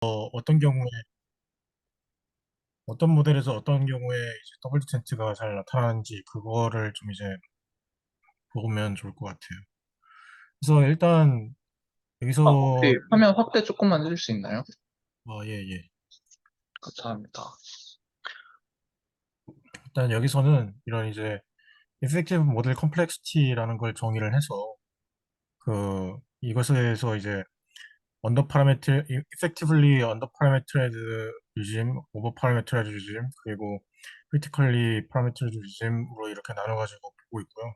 어떤 경우에 어떤 모델에서 어떤 경우에 이제 더블 디센트가 잘 나타나는지 그거를 좀 이제 보면 좋을 것 같아요. 그래서 일단 여기서 혹시 화면 확대 조금만 해줄 수 있나요? 예, 예. 감사합니다. 일단 여기서는 이런 이제 Effective Model Complexity라는 걸 정의를 해서 이것에서 이제 effectively under parameterized regime, over parameterized regime, 그리고 critically parameterized regime으로 이렇게 나눠가지고 보고 있고요.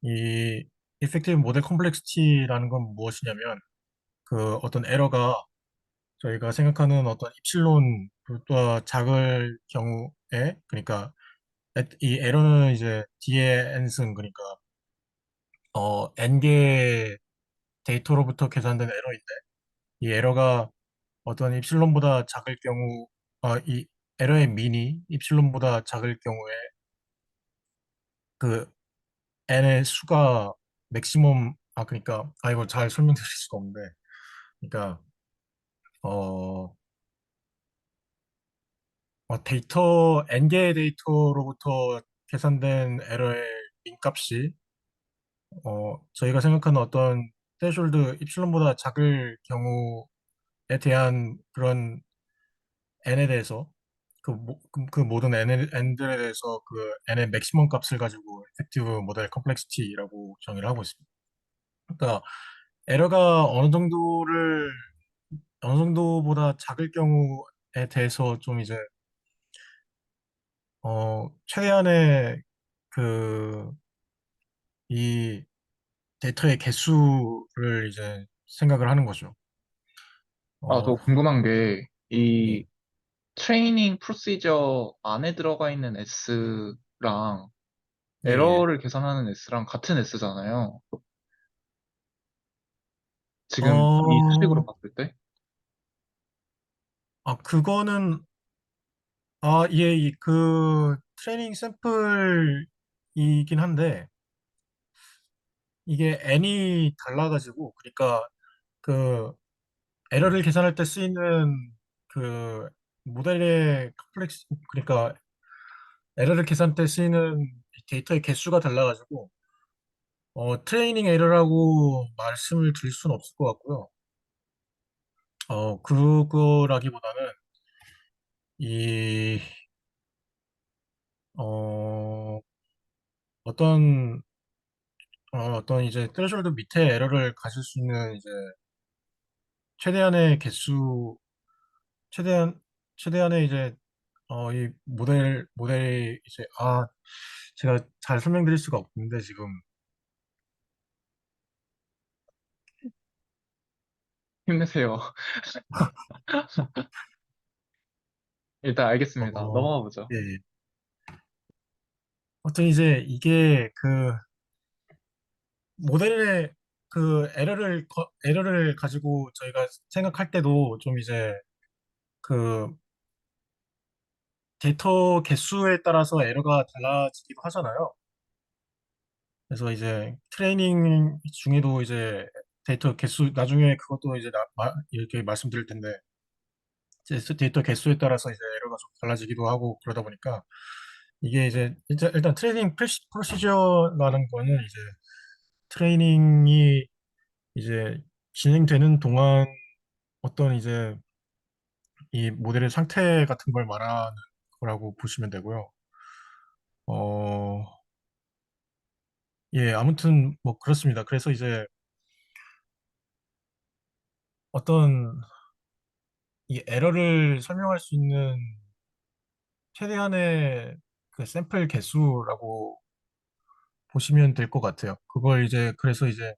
이 effective model complexity라는 건 무엇이냐면 어떤 에러가 저희가 생각하는 어떤 입실론보다 작을 경우에 그러니까 이 에러는 이제 D의 n승 그러니까 n개 데이터로부터 계산된 에러인데 이 에러가 어떤 입실론보다 작을 경우 이 에러의 민이 입실론보다 작을 경우에 그 n의 수가 맥시멈 그러니까 이거 잘 설명드릴 수가 없는데 그러니까 어, 데이터 n개의 데이터로부터 계산된 에러의 민값이 저희가 생각하는 어떤 threshold 입실론보다 작을 경우에 대한 그런 n에 대해서 그 모든 n들에 대해서 그 n의 맥시멈 값을 가지고 effective model complexity라고 정의를 하고 있습니다. 그러니까 에러가 어느 정도보다 작을 경우에 대해서 좀 이제 최대한의 그 이 데이터의 개수를 이제 생각을 하는 거죠. 저 어, 궁금한 게, 이 예, 트레이닝 프로시저 안에 들어가 있는 S랑 예, 예. 에러를 계산하는 S랑 같은 S잖아요. 지금 이 수식으로 어, 봤을 때? 그거는 예, 트레이닝 샘플이긴 한데 이게 n이 달라가지고 그러니까 그 에러를 계산할 때 쓰이는 그 모델의 컴플렉스 그러니까 에러를 계산 때 쓰이는 데이터의 개수가 달라가지고 트레이닝 에러라고 말씀을 드릴 수는 없을 것 같고요. 그거라기보다는 이 어, 어떤 어떤 이제 트레셔홀드 밑에 에러를 가질 수 있는 이제 최대한의 개수 최대한 최대한의 이제 이 모델이 이제 제가 잘 설명드릴 수가 없는데 지금 힘내세요. 일단 알겠습니다. 어, 넘어가 보죠. 예, 예. 어떤 이제 이게 모델의 에러를 가지고 저희가 생각할 때도 좀 이제 그 데이터 개수에 따라서 에러가 달라지기도 하잖아요. 그래서 이제 트레이닝 중에도 이제 데이터 개수 나중에 그것도 이제 이렇게 말씀드릴 텐데 이제 데이터 개수에 따라서 이제 에러가 좀 달라지기도 하고 그러다 보니까 이게 이제 일단 트레이닝 프로시저라는 거는 이제 트레이닝이 이제 진행되는 동안 어떤 이제 이 모델의 상태 같은 걸 말하는 거라고 보시면 되고요. 어, 예, 아무튼 뭐 그렇습니다. 그래서 이제 어떤 이 에러를 설명할 수 있는 최대한의 그 샘플 개수라고 보시면 될 것 같아요. 그걸 이제 그래서 이제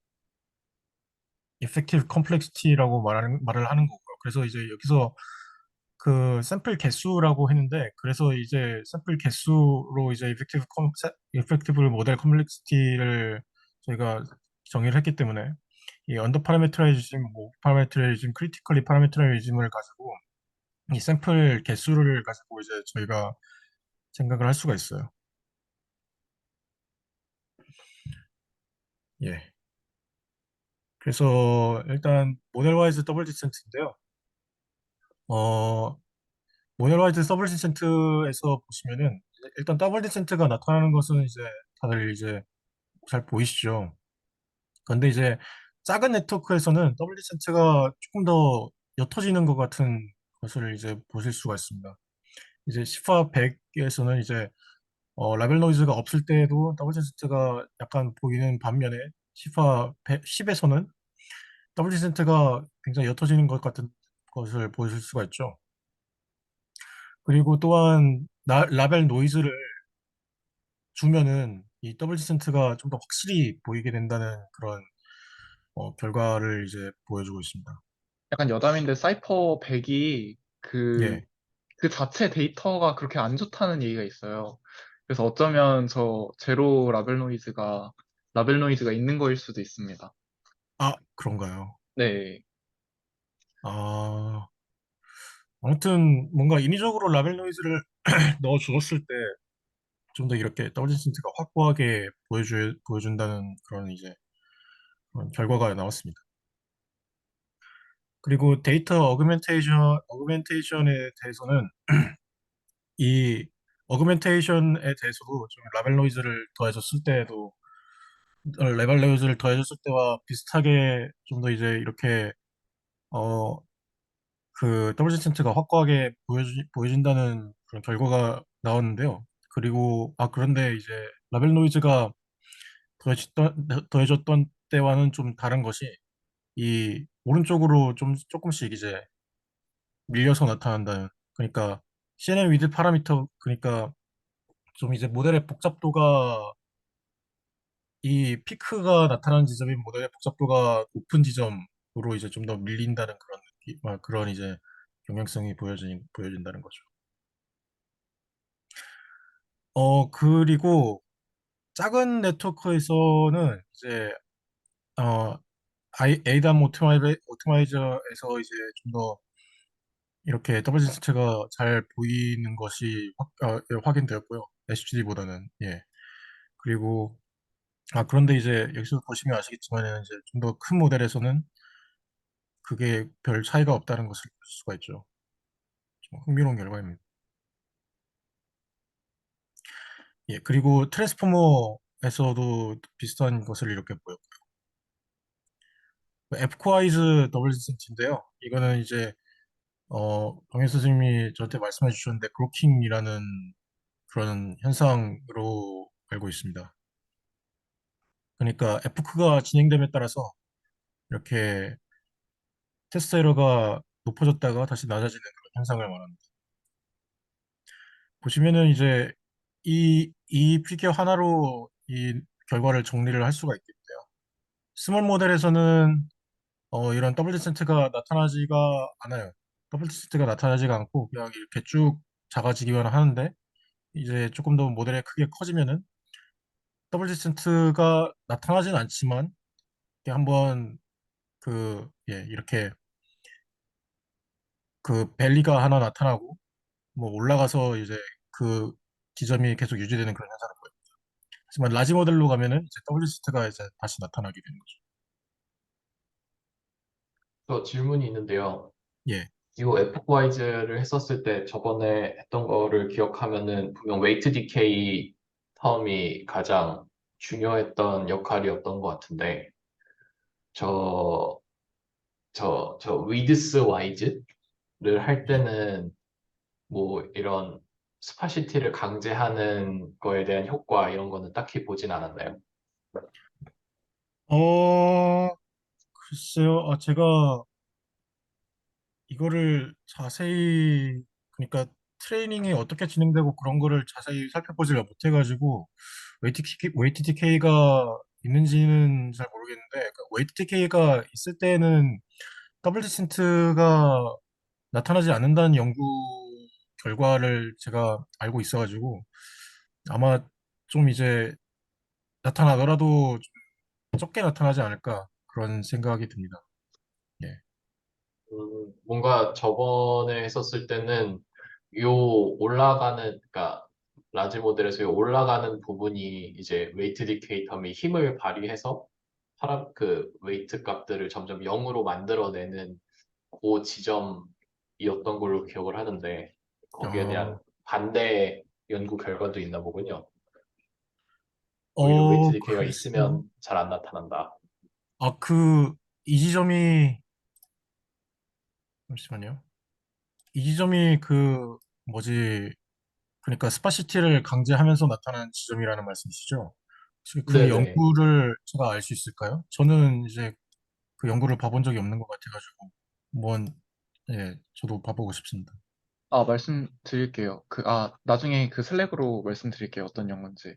effective complexity라고 말을 하는 거고요. 그래서 이제 여기서 그 샘플 개수라고 했는데 그래서 이제 샘플 개수로 이제 effective model complexity를 저희가 정의를 했기 때문에 이 언더 파라메트라이즘, 뭐 파라메트라이즘, 크리티컬리 파라메트라이즘을 가지고 이 샘플 개수를 가지고 이제 저희가 생각을 할 수가 있어요. 예. 그래서 일단 모델 와이즈 더블 디센트인데요. 어, 모델와이즈 서블 디센트에서 보시면은 일단 더블 디센트가 나타나는 것은 이제 다들 이제 잘 보이시죠? 그런데 이제 작은 네트워크에서는 더블 디센트가 조금 더 옅어지는 것 같은 것을 이제 보실 수가 있습니다. 이제 10화 100에서는 이제 라벨 노이즈가 없을 때에도 더블 디센트가 약간 보이는 반면에 10화 10에서는 더블 디센트가 굉장히 옅어지는 것 같은 것을 보실 수가 있죠. 그리고 또한 라벨 노이즈를 주면은 이 더블 디센트가 좀 더 확실히 보이게 된다는 그런 결과를 이제 보여주고 있습니다. 약간 여담인데 사이퍼 100이 예. 그 자체 데이터가 그렇게 안 좋다는 얘기가 있어요. 그래서 어쩌면 저 제로 라벨 노이즈가 있는 거일 수도 있습니다. 아, 그런가요? 네. 아, 아무튼 뭔가 인위적으로 라벨 노이즈를 넣어 주었을 때 좀 더 이렇게 더블 디센트가 확고하게 보여준다는 그런 이제 그런 결과가 나왔습니다. 그리고 데이터 어그멘테이션에 대해서는 이 어그멘테이션에 대해서도 좀 라벨 노이즈를 더해줬을 때에도 레벨 노이즈를 더해줬을 때와 비슷하게 좀 더 이제 이렇게 어 그 더블 디센트가 확고하게 보여진다는 그런 결과가 나왔는데요. 그리고 그런데 이제 라벨 노이즈가 더해졌던 때와는 좀 다른 것이 이 오른쪽으로 좀 조금씩 이제 밀려서 나타난다는 그러니까 CNN 위드 파라미터 그러니까 좀 이제 모델의 복잡도가 이 피크가 나타나는 지점인 모델의 복잡도가 높은 지점으로 이제 좀 더 밀린다는 그런 그런 이제 경향성이 보여진다는 거죠. 그리고 작은 네트워크에서는 이제 어 에이담 오토마이저에서 이제 좀 더 이렇게 더블 지스트가 잘 보이는 것이 예, 확인되었고요. HDD보다는 예. 그리고 그런데 이제 여기서 보시면 아시겠지만 이제 좀 더 큰 모델에서는 그게 별 차이가 없다는 것을 볼 수가 있죠. 좀 흥미로운 결과입니다. 예, 그리고 트랜스포머에서도 비슷한 것을 이렇게 보였고요. 에프코아이즈 더블 디센트인데요. 이거는 이제 정혜 선생님이 저한테 말씀해 주셨는데 그로킹이라는 그런 현상으로 알고 있습니다. 그러니까 F크가 진행됨에 따라서 이렇게 테스트 에러가 높아졌다가 다시 낮아지는 그런 현상을 말합니다. 보시면은 이제 이 피규어 하나로 이 결과를 정리를 할 수가 있겠대요. 스몰 모델에서는 이런 더블 디센트가 나타나지가 않아요. 더블 디센트가 나타나지가 않고 그냥 이렇게 쭉 작아지기만 하는데 이제 조금 더 모델이 크게 커지면은 더블 디센트가 나타나진 않지만 이렇게 한번 이렇게 그 밸리가 하나 나타나고 뭐 올라가서 이제 그 지점이 계속 유지되는 그런 현상을 보여요. 하지만 라지 모델로 가면은 이제 WCT가 이제 다시 나타나게 되는 거죠. 저 질문이 있는데요. 예, 이 F과이즈를 했었을 때 저번에 했던 거를 기억하면은 분명 웨이트 디케이 텀이 가장 중요했던 역할이었던 것 같은데 저, 저 위드스 와이즈를 할 예. 때는 뭐 이런 스파시티를 강제하는 거에 대한 효과 이런 거는 딱히 보진 않았나요? 글쎄요. 제가 이거를 자세히 그러니까 트레이닝이 어떻게 진행되고 그런 거를 자세히 살펴보지를 못해가지고 웨이트 디케이가 있는지는 잘 모르겠는데 그러니까 웨이트 디케이가 있을 때는 더블 디센트가 나타나지 않는다는 연구 결과를 제가 알고 있어가지고 아마 좀 이제 나타나더라도 좀 적게 나타나지 않을까 그런 생각이 듭니다. 예. 뭔가 저번에 했었을 때는 요 올라가는, 그러니까 라지 모델에서 요 올라가는 부분이 이제 웨이트 디케이텀이 힘을 발휘해서 그 웨이트 값들을 점점 0으로 만들어내는 그 지점 연구이었던 걸로 기억을 하는데 거기에 대한 어, 반대 연구 결과도 있나 보군요. 오히려 웨이트 디케이가 글쎄요. 있으면 잘 안 나타난다. 아, 이 지점이, 잠시만요. 이 지점이 뭐지, 그러니까 스파시티를 강제하면서 나타나는 지점이라는 말씀이시죠? 혹시 그 네네. 연구를 제가 알 수 있을까요? 저는 이제 그 연구를 봐본 적이 없는 것 같아가지고, 한번, 예, 저도 봐보고 싶습니다. 아, 말씀드릴게요. 나중에 그 슬랙으로 말씀드릴게요. 어떤 연구인지.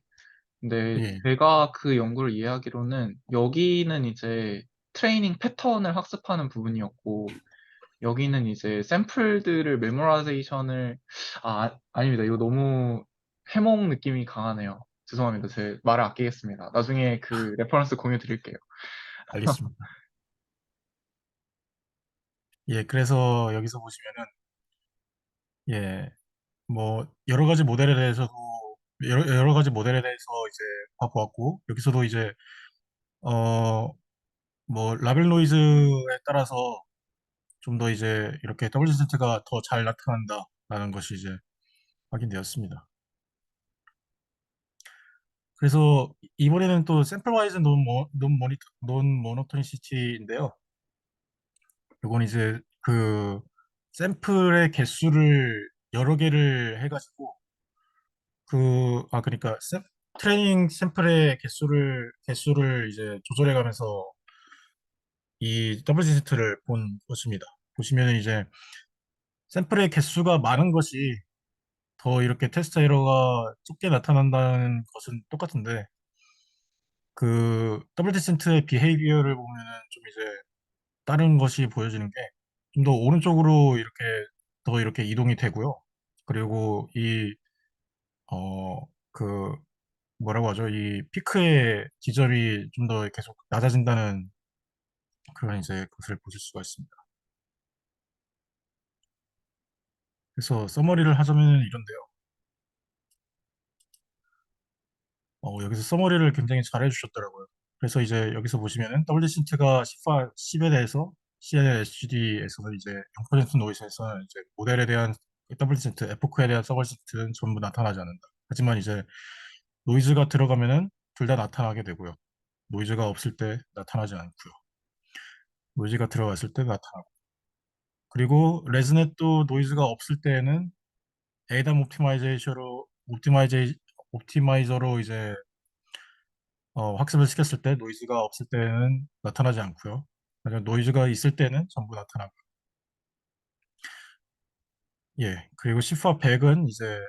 근데 예, 제가 그 연구를 이해하기로는 여기는 이제 트레이닝 패턴을 학습하는 부분이었고, 여기는 이제 샘플들을 메모라이제이션을, 아닙니다. 이거 너무 해몽 느낌이 강하네요. 죄송합니다. 제 말을 아끼겠습니다. 나중에 그 레퍼런스 공유 드릴게요. 알겠습니다. 예, 그래서 여기서 보시면은, 예, 뭐, 여러 가지 모델에 대해서 이제 봐보았고, 여기서도 이제, 어, 뭐, 라벨 노이즈에 따라서 좀 더 이제 이렇게 더블 세트가 더 잘 나타난다라는 것이 이제 확인되었습니다. 그래서 이번에는 또 샘플 와이즈 논 모노토니시티인데요. 이건 이제 샘플의 개수를 여러 개를 해가지고 그러니까 트레이닝 샘플의 개수를 이제 조절해가면서 이 더블 세트를 본 것입니다. 보시면 이제 샘플의 개수가 많은 것이 더 이렇게 테스트 에러가 적게 나타난다는 것은 똑같은데 더블 디센트의 비헤이비어를 보면은 좀 이제 다른 것이 보여지는 게 좀 더 오른쪽으로 이렇게 이동이 되고요. 그리고 어, 그, 뭐라고 하죠? 이 피크의 지점이 좀 더 계속 낮아진다는 그런 이제 것을 보실 수가 있습니다. 그래서 서머리를 하자면 이런데요. 여기서 서머리를 굉장히 잘 해주셨더라고요. 그래서 이제 여기서 보시면은 WDCT가 10에 대해서 CLSGD에서는 이제 0% 노이즈에서는 이제 모델에 대한 WDCT, 에포크에 대한 WDCT는 전부 나타나지 않는다. 하지만 이제 노이즈가 들어가면은 둘 다 나타나게 되고요. 노이즈가 없을 때 나타나지 않고요. 노이즈가 들어갔을 때 나타나고. 그리고 레즈넷도 노이즈가 없을 때에는 에이담 옵티마이저로 이제 학습을 시켰을 때 노이즈가 없을 때는 나타나지 않고요. 그냥 노이즈가 있을 때는 전부 나타나고. 예. 그리고 시파 100은 이제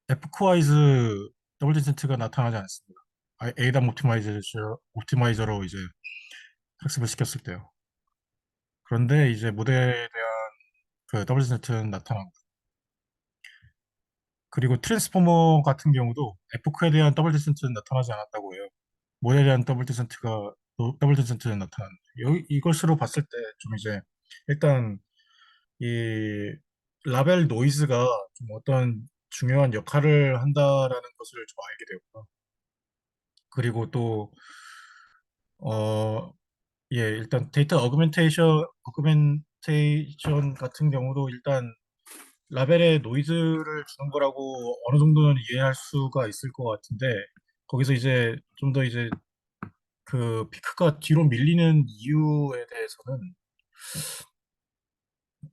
F코와이즈 더블 디센트가 나타나지 않습니다. A담 옵티마이저로 이제 학습을 시켰을 때요. 그런데 이제 모델에 대한 더블 디센트는 나타나고. 그리고 트랜스포머 같은 경우도 에포크에 대한 더블 디센트는 나타나지 않았다고 해요. 모델에 대한 더블 디센트는 나타나는데 이것으로 봤을 때 좀 이제 일단 이 라벨 노이즈가 좀 어떤 중요한 역할을 한다라는 것을 좀 알게 되고요. 그리고 또 어, 예, 일단 어그멘테이션 같은 경우도 일단 라벨에 노이즈를 주는 거라고 어느 정도는 이해할 수가 있을 것 같은데 거기서 이제 좀 더 이제 피크가 뒤로 밀리는 이유에 대해서는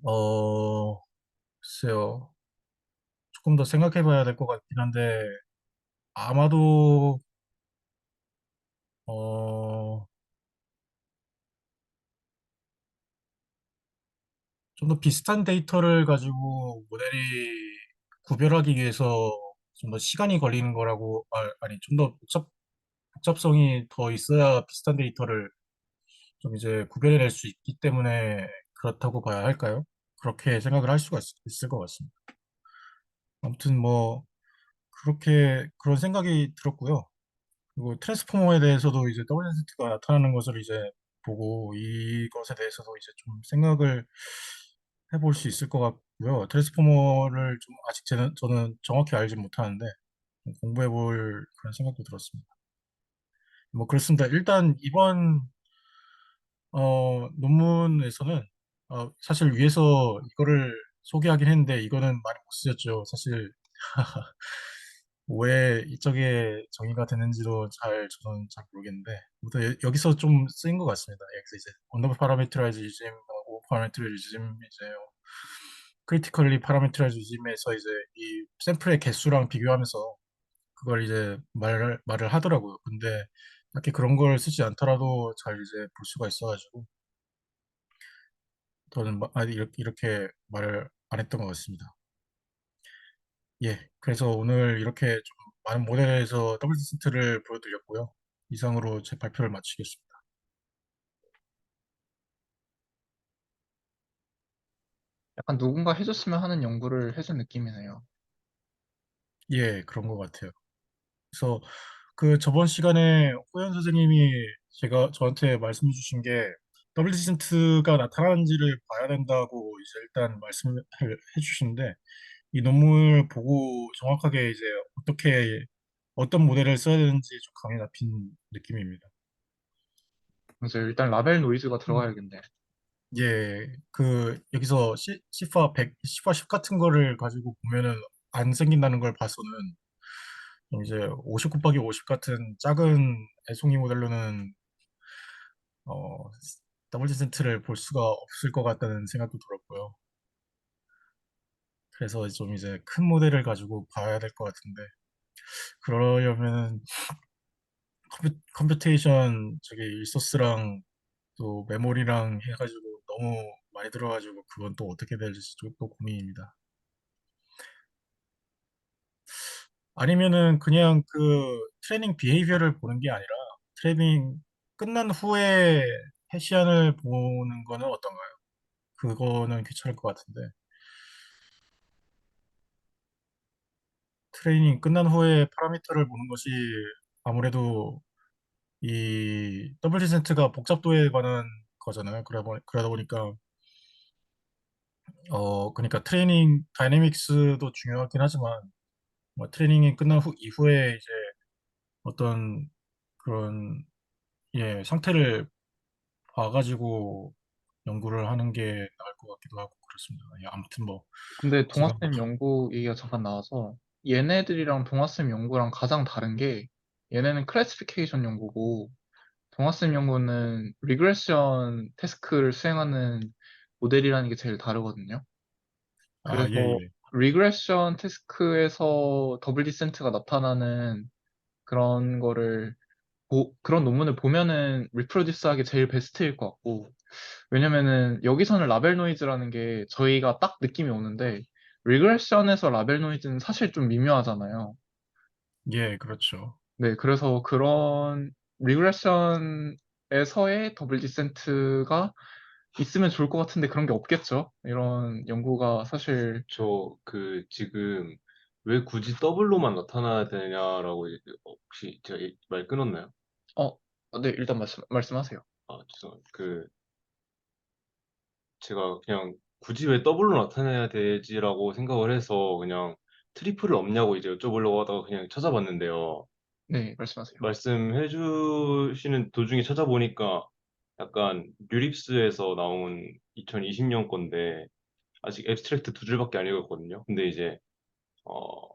어, 글쎄요. 조금 더 생각해 봐야 될 것 같긴 한데 아마도 어, 좀 더 비슷한 데이터를 가지고 모델이 구별하기 위해서 좀 더 시간이 걸리는 거라고 아니 좀 더 복잡성이 더 있어야 비슷한 데이터를 좀 이제 구별해낼 수 있기 때문에 그렇다고 봐야 할까요? 그렇게 생각을 할 수가 있을 것 같습니다. 아무튼 뭐 그런 생각이 들었고요. 그리고 트랜스포머에 대해서도 이제 WST가 나타나는 것을 이제 보고 이것에 대해서도 이제 좀 생각을 해볼 수 있을 것 같고요. 트랜스포머를 좀 아직 저는 정확히 알지 못하는데 좀 공부해 볼 그런 생각도 들었습니다. 뭐 그렇습니다. 일단 이번 논문에서는 사실 위에서 이거를 소개하긴 했는데 이거는 많이 못 쓰였죠. 사실 왜 이쪽에 정의가 되는지도 저는 잘 모르겠는데 아무튼 여기서 좀 쓰인 것 같습니다. 여기서 이제 언더 파라메트라이즈 유즘하고 파라메트라이즈 유즘 이제 크리티컬리 파라메트라이즈 유즘에서 이제 이 샘플의 개수랑 비교하면서 그걸 이제 말을 하더라고요. 근데 딱히 그런 걸 쓰지 않더라도 잘 이제 볼 수가 있어가지고 저는 이렇게 말을 안 했던 것 같습니다. 예, 그래서 오늘 이렇게 좀 많은 모델에서 더블 디센트를 보여드렸고요. 이상으로 제 발표를 마치겠습니다. 약간 누군가 해줬으면 하는 연구를 해준 느낌이네요. 예, 그런 것 같아요. 그래서 그 저번 시간에 호연 선생님이 저한테 말씀해 주신 게 더블 디센트가 나타나는지를 봐야 된다고 이제 일단 말씀을 해주시는데 이 논문을 보고 정확하게 이제 어떤 모델을 써야 되는지 좀 감이 잡힌 느낌입니다. 이제 일단 라벨 노이즈가 음. 들어가야겠네. 예, 여기서 시파 100, 시파 10 같은 거를 가지고 보면은 안 생긴다는 걸 봐서는 좀 이제 50 곱하기 50 같은 작은 애송이 모델로는 어, 더블 디센트를 볼 수가 없을 것 같다는 생각도 들었고요. 그래서 좀 이제 큰 모델을 가지고 봐야 될 것 같은데 그러려면은 컴퓨테이션 저기 리소스랑 또 메모리랑 해가지고 너무 많이 들어가지고 그건 또 어떻게 될지 또 고민입니다. 아니면은 그냥 그 트레이닝 비헤이비어를 보는 게 아니라 트레이닝 끝난 후에 해시안을 보는 거는 어떤가요? 그거는 괜찮을 것 같은데 트레이닝 끝난 후에 파라미터를 보는 것이 아무래도 이 더블 디센트가 복잡도에 관한 거잖아요. 그러다 보니까 그러니까 트레이닝 다이내믹스도 중요하긴 하지만 뭐 트레이닝이 끝난 이후에 이제 어떤 그런 예 상태를 봐가지고 연구를 하는 게 나을 것 같기도 하고 그렇습니다. 예, 아무튼 뭐 근데 제가 동화쌤 연구 얘기가 잠깐 나와서 얘네들이랑 동화쌤 연구랑 가장 다른 게 얘네는 클래시피케이션 연구고 동화쌤 연구는 리그레션 태스크를 수행하는 모델이라는 게 제일 다르거든요. 아, 예, 그래서 예. 리그레션 태스크에서 더블 디센트가 나타나는 그런 거를 그런 논문을 보면은 리프로듀스 하기 제일 베스트일 것 같고 왜냐면은 여기서는 라벨 노이즈라는 게 저희가 딱 느낌이 오는데 리그레션에서 라벨 노이즈는 사실 좀 미묘하잖아요. 예, 그렇죠. 네, 그래서 그런 리그레션에서의 더블 디센트가 있으면 좋을 것 같은데 그런 게 없겠죠. 이런 연구가 사실 지금 왜 굳이 더블로만 나타나야 되냐라고 혹시 제가 말 끊었나요? 어, 네, 일단 말씀하세요. 아, 죄송합니다. 제가 그냥 굳이 왜 더블로 나타내야 되지라고 생각을 해서 그냥 트리플을 없냐고 이제 여쭤보려고 하다가 그냥 찾아봤는데요. 네, 말씀하세요. 말씀해 주시는 도중에 찾아보니까 약간 류립스에서 나온 2020년 건데 아직 앱스트랙트 두 줄밖에 안 읽었거든요. 근데 이제 어,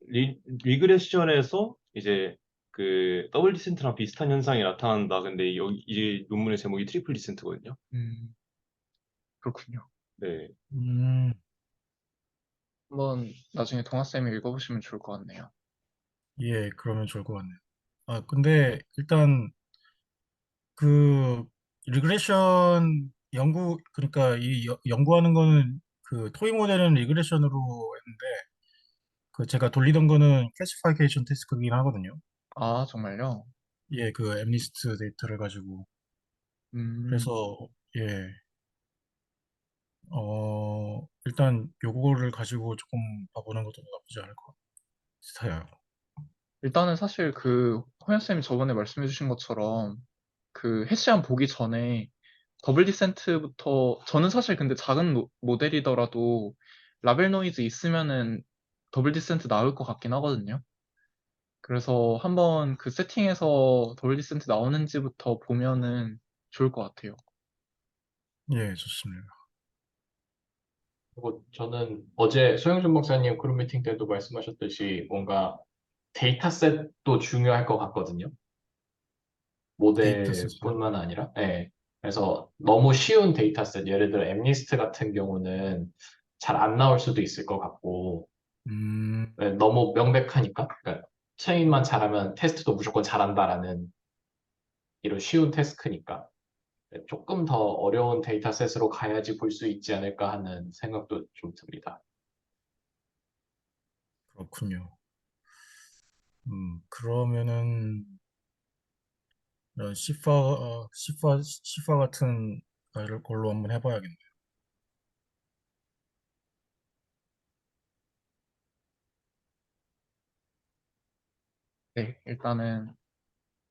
리그레션에서 이제 그 더블 디센트랑 비슷한 현상이 나타난다. 근데 여기 이 논문의 제목이 트리플 디센트거든요. 음, 그렇군요. 네. 음, 한번 나중에 동아쌤이 읽어보시면 좋을 것 같네요. 예, 그러면 좋을 것 같네요. 아, 근데 일단 그 리그레션 그러니까 연구하는 거는 그 토이 모델은 리그레션으로 했는데 그 제가 돌리던 거는 클래시파이케이션 테스트이긴 하거든요. 아, 정말요? 예, 그 엠리스트 데이터를 가지고 음, 그래서 예, 일단 요거를 가지고 조금 봐보는 것도 나쁘지 않을 것 같아요. 일단은 사실 그 호연쌤이 저번에 말씀해주신 것처럼 그 해시안 보기 전에 더블 디센트부터 저는 사실 근데 작은 모델이더라도 라벨 노이즈 있으면은 더블 디센트 나올 것 같긴 하거든요. 그래서 한번 그 세팅에서 더블 디센트 나오는지부터 보면은 좋을 것 같아요. 예, 좋습니다. 그리고 저는 어제 소영준 박사님 그룹 미팅 때도 말씀하셨듯이 뭔가 데이터셋도 중요할 것 같거든요. 데이터셋이요. 모델뿐만 아니라. 예. 그래서 너무 쉬운 데이터셋, 예를 들어 엠니스트 같은 경우는 잘 안 나올 수도 있을 것 같고, 음, 예, 너무 명백하니까. 그러니까 트레인만 잘하면 테스트도 무조건 잘한다라는 이런 쉬운 태스크니까. 예, 조금 더 어려운 데이터셋으로 가야지 볼 수 있지 않을까 하는 생각도 좀 듭니다. 그렇군요. 그러면은 이런 시파 같은 걸로 한번 해봐야겠네요. 네, 일단은